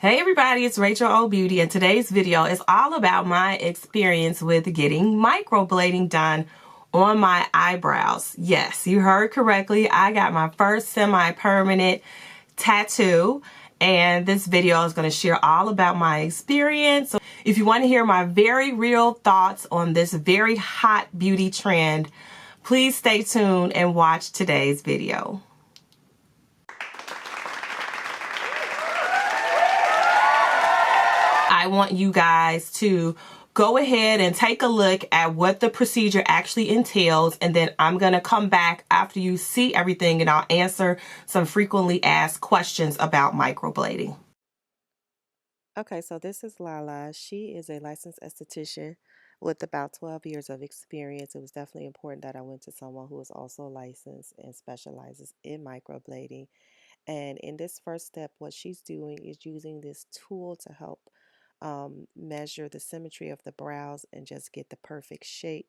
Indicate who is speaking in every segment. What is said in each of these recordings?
Speaker 1: Hey everybody, it's Rachel O Beauty, and today's video is all about my experience with getting microblading done on my eyebrows. Yes, you heard correctly. I got my first semi-permanent tattoo, and this video is going to share all about my experience. So if you want to hear my very real thoughts on this very hot beauty trend, please stay tuned and watch today's video. I want you guys to go ahead and take a look at what the procedure actually entails, and then I'm going to come back after you see everything and I'll answer some frequently asked questions about microblading.
Speaker 2: Okay, so this is Lala. She is a licensed esthetician with about 12 years of experience. It was definitely important that I went to someone who is also licensed and specializes in microblading. And in this first step, what she's doing is using this tool to help measure the symmetry of the brows and just get the perfect shape.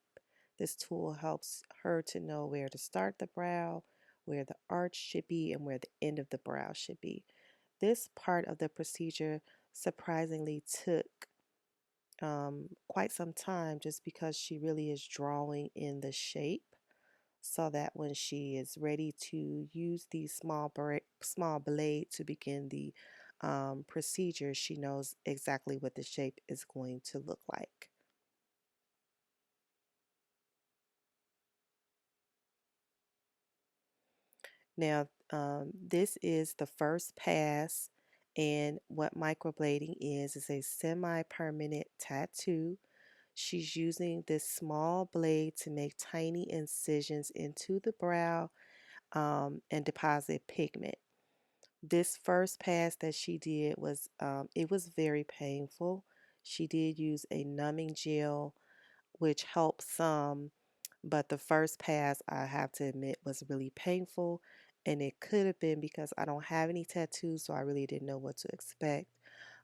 Speaker 2: This tool helps her to know where to start the brow, where the arch should be, and where the end of the brow should be. This part of the procedure surprisingly took quite some time just because she really is drawing in the shape so that when she is ready to use the small blade to begin the procedure, she knows exactly what the shape is going to look like. Now, this is the first pass, and what microblading is a semi-permanent tattoo. She's using this small blade to make tiny incisions into the brow and deposit pigment. This first pass that she did was it was very painful. She did use a numbing gel, which helped some, but the first pass, I have to admit, was really painful. And it could have been because I don't have any tattoos, so I really didn't know what to expect.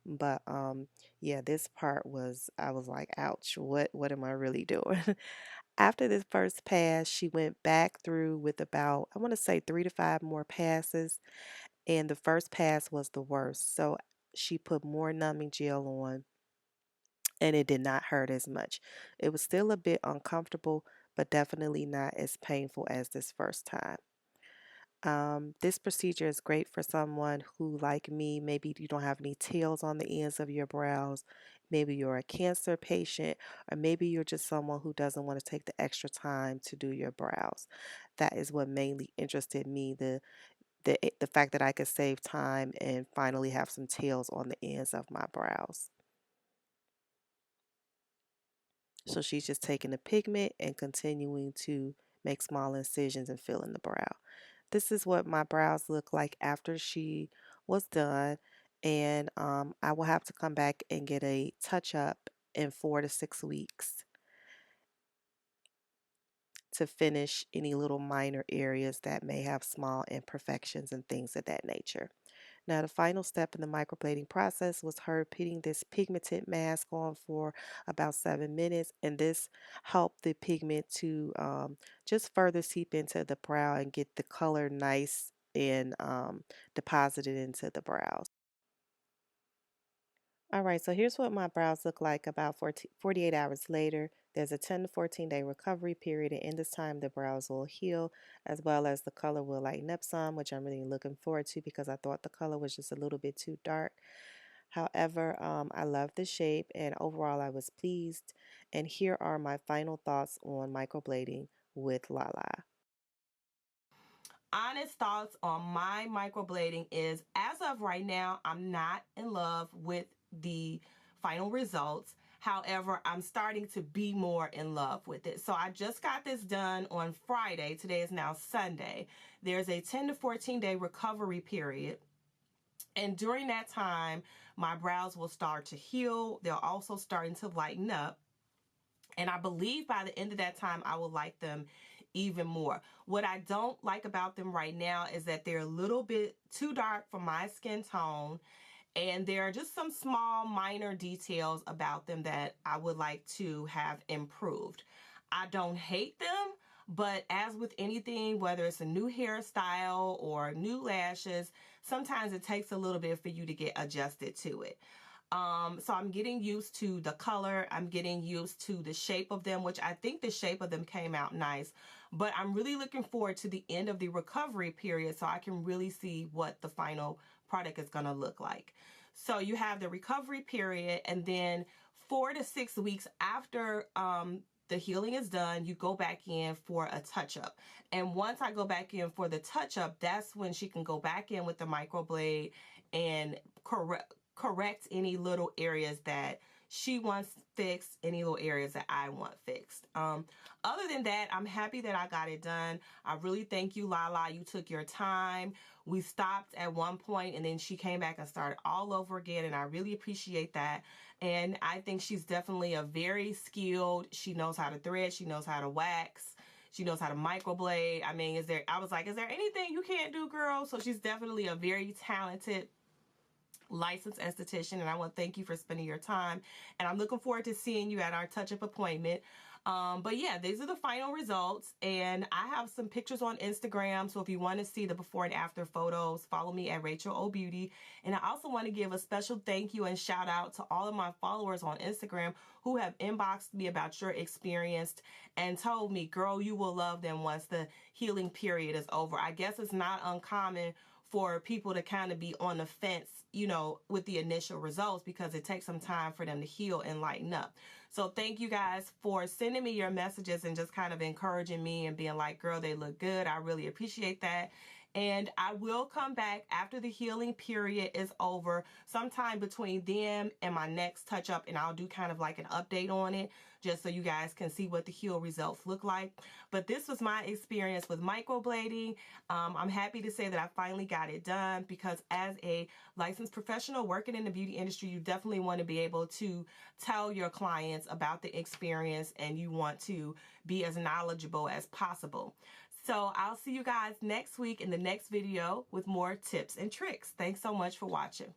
Speaker 2: But yeah, this part was, I was like, ouch, what am I really doing? After this first pass, she went back through with about, I want to say 3 to 5 more passes, and the first pass was the worst. So she put more numbing gel on, and it did not hurt as much. It was still a bit uncomfortable, but definitely not as painful as this first time. This procedure is great for someone who, like me, maybe you don't have any tails on the ends of your brows. Maybe you're a cancer patient, or maybe you're just someone who doesn't want to take the extra time to do your brows. That is what mainly interested me, the fact that I could save time and finally have some tails on the ends of my brows. So she's just taking the pigment and continuing to make small incisions and fill in the brow. This is what my brows look like after she was done, and I will have to come back and get a touch up in 4 to 6 weeks to finish any little minor areas that may have small imperfections and things of that nature. Now, the final step in the microblading process was her putting this pigmented mask on for about 7 minutes, and this helped the pigment to just further seep into the brow and get the color nice and deposited into the brows. All right, so here's what my brows look like about 48 hours later. There's a 10 to 14-day recovery period, and in this time, the brows will heal as well as the color will lighten up some, which I'm really looking forward to because I thought the color was just a little bit too dark. However, I love the shape, and overall, I was pleased. And here are my final thoughts on microblading with Lala.
Speaker 1: Honest thoughts on my microblading is, as of right now, I'm not in love with the final results. However, I'm starting to be more in love with it. So I just got this done on Friday. Today is now Sunday. There's a 10 to 14 day recovery period. And during that time, my brows will start to heal. They're also starting to lighten up. And I believe by the end of that time, I will like them even more. What I don't like about them right now is that they're a little bit too dark for my skin tone. And there are just some small minor details about them that I would like to have improved. I don't hate them, but as with anything, whether it's a new hairstyle or new lashes, sometimes it takes a little bit for you to get adjusted to it. So I'm getting used to the color. I'm getting used to the shape of them, which I think the shape of them came out nice. But I'm really looking forward to the end of the recovery period so I can really see what the final product is going to look like. So you have the recovery period, and then 4 to 6 weeks after the healing is done, you go back in for a touch-up. And once I go back in for the touch-up, that's when she can go back in with the microblade and correct any little areas that she wants fixed, any little areas that I want fixed. Other than that, I'm happy that I got it done. I really thank you, LaLa. You took your time. We stopped at one point, and then she came back and started all over again, and I really appreciate that. And I think she's definitely a very skilled. She knows how to thread. She knows how to wax. She knows how to microblade. I mean, I was like, is there anything you can't do, girl? So she's definitely a very talented licensed esthetician, and I want to thank you for spending your time, and I'm looking forward to seeing you at our touch-up appointment. But yeah, these are the final results, and I have some pictures on Instagram, so if you want to see the before and after photos, follow me at Rachel O Beauty. And I also want to give a special thank you and shout out to all of my followers on Instagram who have inboxed me about your experience and told me, girl, you will love them once the healing period is over. I guess it's not uncommon for people to kind of be on the fence, you know, with the initial results because it takes some time for them to heal and lighten up. So thank you guys for sending me your messages and just kind of encouraging me and being like, girl, they look good. I really appreciate that. And I will come back after the healing period is over, sometime between them and my next touch up, and I'll do kind of like an update on it just so you guys can see what the heal results look like. But this was my experience with microblading. I'm happy to say that I finally got it done because as a licensed professional working in the beauty industry, you definitely want to be able to tell your clients about the experience, and you want to be as knowledgeable as possible. So I'll see you guys next week in the next video with more tips and tricks. Thanks so much for watching.